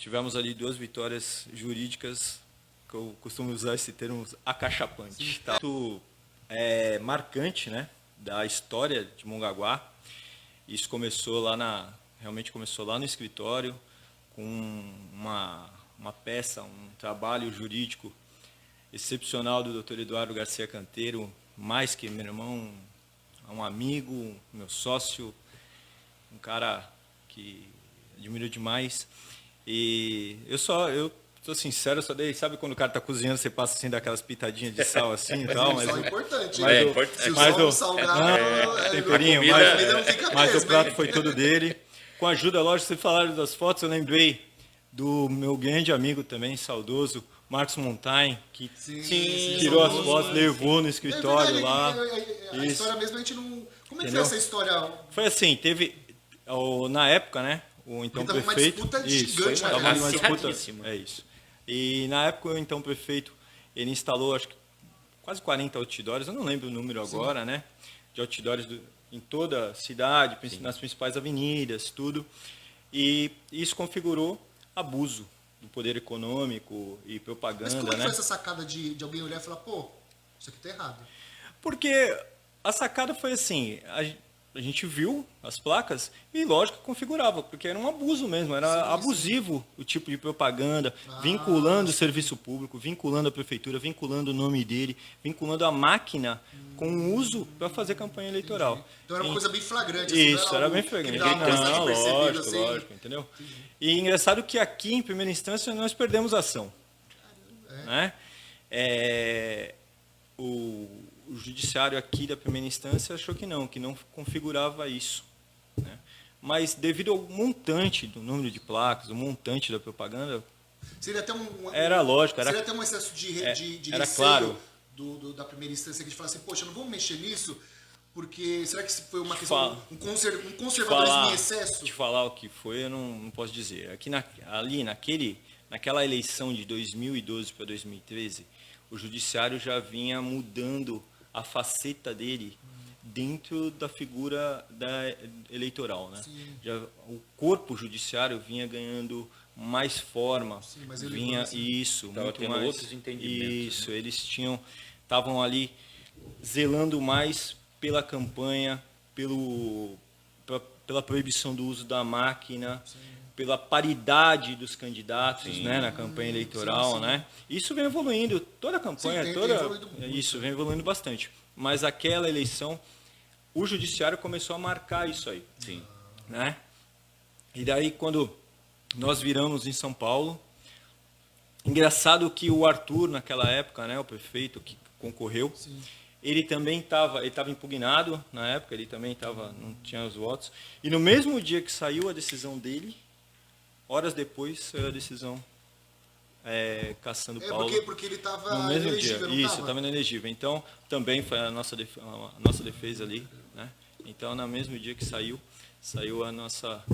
tivemos ali 2 vitórias jurídicas, que eu costumo usar esse termo, acachapante. Tá? Muito marcante, né, da história de Mongaguá. Isso realmente começou lá no escritório, com uma peça, um trabalho jurídico excepcional do Dr. Eduardo Garcia Canteiro, mais que meu irmão, um amigo, meu sócio, um cara que admiro demais. E eu sou sincero, só dei, sabe quando o cara tá cozinhando, você passa assim daquelas pitadinhas de sal assim e tal, mas sal é importante, mas o salgado, temperinho, mas o prato foi todo dele. Com a ajuda, lógico, vocês falaram das fotos, eu lembrei do meu grande amigo também, saudoso, Marcos Montaigne, que tirou as fotos, levou no escritório lá. A história mesmo a gente não... Como é que foi essa história? Foi assim, teve, na época, né, o então prefeito... Uma disputa gigante, estava uma disputa, é isso. E na época o então prefeito, ele instalou, acho que quase 40 outdoors, eu não lembro o número agora, né, de outdoors em toda a cidade, nas principais avenidas, tudo. E isso configurou abuso do poder econômico e propaganda. Mas como foi essa sacada de alguém olhar e falar, pô, isso aqui tá errado? Porque a sacada foi assim, a gente viu as placas e, lógico, configurava, porque era um abuso mesmo, era abusivo o tipo de propaganda, vinculando o serviço público, vinculando a prefeitura, vinculando o nome dele, vinculando a máquina com o uso para fazer campanha eleitoral. Entendi. Então era uma coisa bem flagrante. Isso, era bem flagrante. Não, lógico, entendeu? E engraçado que aqui, em primeira instância, nós perdemos a ação. Né? O judiciário aqui da primeira instância achou que não configurava isso. Né? Mas devido ao montante do número de placas, o montante da propaganda, seria até era lógico. Seria até um excesso de era receio claro. Da primeira instância, que de falar assim, poxa, não vamos mexer nisso, porque será que foi uma questão, um conservadorismo em excesso? Te falar o que foi, eu não posso dizer. Aqui naquela eleição de 2012 para 2013, o judiciário já vinha mudando a faceta dele dentro da figura eleitoral, né? O corpo judiciário vinha ganhando mais forma, vinha muito mais outros entendimentos. Isso, né? Eles estavam ali zelando mais pela campanha, pela proibição do uso da máquina, pela paridade dos candidatos, né, na campanha eleitoral, né? Isso vem evoluindo, toda a campanha, isso vem evoluindo bastante. Mas aquela eleição, o judiciário começou a marcar isso aí, né? E daí quando nós viramos em São Paulo, engraçado que o Arthur naquela época, né, o prefeito que concorreu, ele também estava impugnado na época, ele também não tinha os votos. E no mesmo dia que saiu a decisão dele, horas depois saiu a decisão cassando Paulo. Porque ele estava no mesmo inelegível, dia. Isso, estava inelegível. Então, também foi a nossa defesa ali. Né? Então, no mesmo dia que saiu a nossa...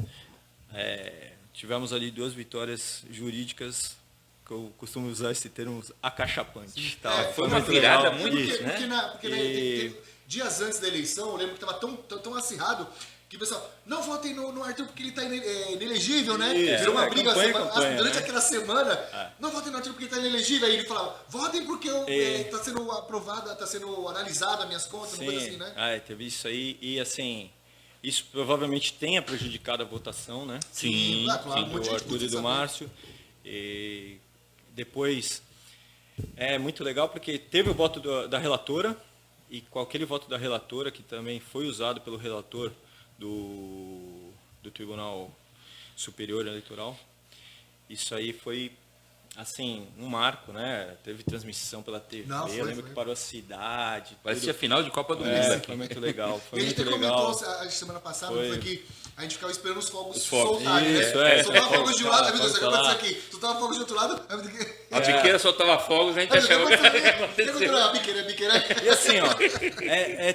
tivemos ali 2 vitórias jurídicas, que eu costumo usar esse termo, acachapante. Tá? Foi uma virada muito... Porque dias antes da eleição, eu lembro que estava tão acirrado, que o pessoal, não votem no Arthur porque ele está inelegível, né? Virou uma briga durante aquela semana. Não votem no Arthur porque ele está inelegível. Aí ele falava, votem porque está sendo aprovada, está sendo analisada as minhas contas, uma coisa assim, né? Teve isso aí. E assim, isso provavelmente tenha prejudicado a votação, né? Sim, claro. Do Arthur e do Márcio. E depois, é muito legal porque teve o voto da relatora, e com aquele voto da relatora, que também foi usado pelo relator do Tribunal Superior Eleitoral, isso aí foi, assim, um marco, né? Teve transmissão pela TV, eu lembro que parou a cidade. Parecia final de Copa do Mundo. Foi muito legal, foi muito legal. A semana passada foi que a gente ficava esperando os fogos soltarem, né? Soltava fogos de um lado, a isso aqui. Soltava fogos de outro lado, a biqueira soltava fogos, a gente achava a biqueira. E assim, ó,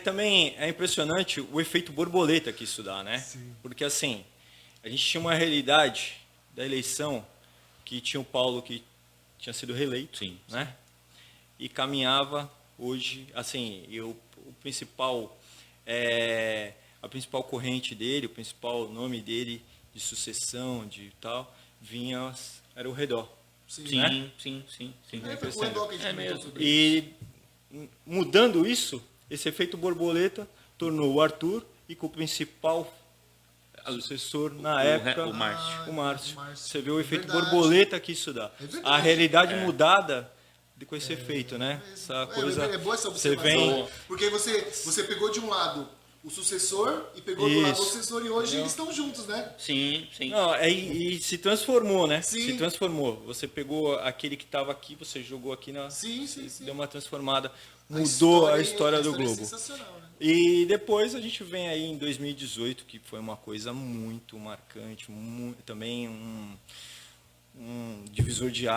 também é impressionante o efeito borboleta que isso dá, né? Porque assim, a gente tinha uma realidade da eleição que tinha o Paulo que tinha sido reeleito, né? E caminhava hoje, assim, o principal... a principal corrente dele, o principal nome dele de sucessão, de tal, vinha era o Redó. Sim, né? sim. Foi o Redó que a gente comentou sobre isso. E mudando isso, esse efeito borboleta tornou o Arthur e com o principal sucessor na época, o Márcio. o Márcio. Você vê o efeito Verdade. borboleta que isso dá. É verdade. A realidade mudada com esse efeito, né? Essa coisa. É boa essa você observação, vem. né? Porque você pegou de um lado o sucessor e pegou do lado o sucessor e hoje eles estão juntos, né? Sim. Não, e se transformou, né? Sim. Se transformou. Você pegou aquele que estava aqui, você jogou aqui na. Sim. Deu uma transformada. Mudou a história do É Globo. sensacional, né? E depois a gente vem aí em 2018, que foi uma coisa muito marcante, também um divisor de águas.